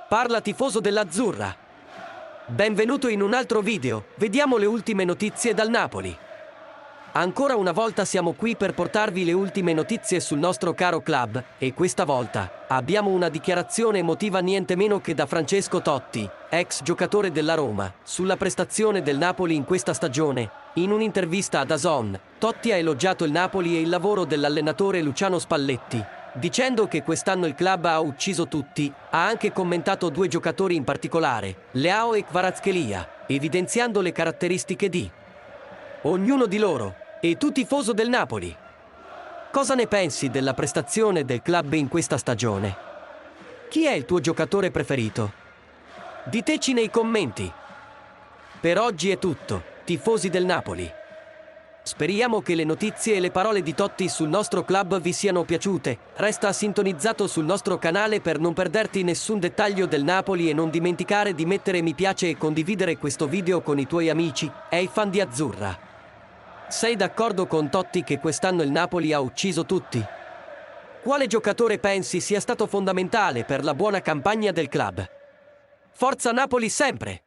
Parla tifoso dell'Azzurra. Benvenuto in un altro video, vediamo le ultime notizie dal Napoli. Ancora una volta siamo qui per portarvi le ultime notizie sul nostro caro club e questa volta abbiamo una dichiarazione emotiva niente meno che da Francesco Totti, ex giocatore della Roma, sulla prestazione del Napoli in questa stagione. In un'intervista a DAZN, Totti ha elogiato il Napoli e il lavoro dell'allenatore Luciano Spalletti, dicendo che quest'anno il club ha ucciso tutti. Ha anche commentato due giocatori in particolare, Leao e Kvaratskhelia, evidenziando le caratteristiche di ognuno di loro. E tu tifoso del Napoli, cosa ne pensi della prestazione del club in questa stagione? Chi è il tuo giocatore preferito? Diteci nei commenti. Per oggi è tutto, tifosi del Napoli. Speriamo che le notizie e le parole di Totti sul nostro club vi siano piaciute. Resta sintonizzato sul nostro canale per non perderti nessun dettaglio del Napoli e non dimenticare di mettere mi piace e condividere questo video con i tuoi amici e i fan di Azzurra. Sei d'accordo con Totti che quest'anno il Napoli ha ucciso tutti? Quale giocatore pensi sia stato fondamentale per la buona campagna del club? Forza Napoli sempre!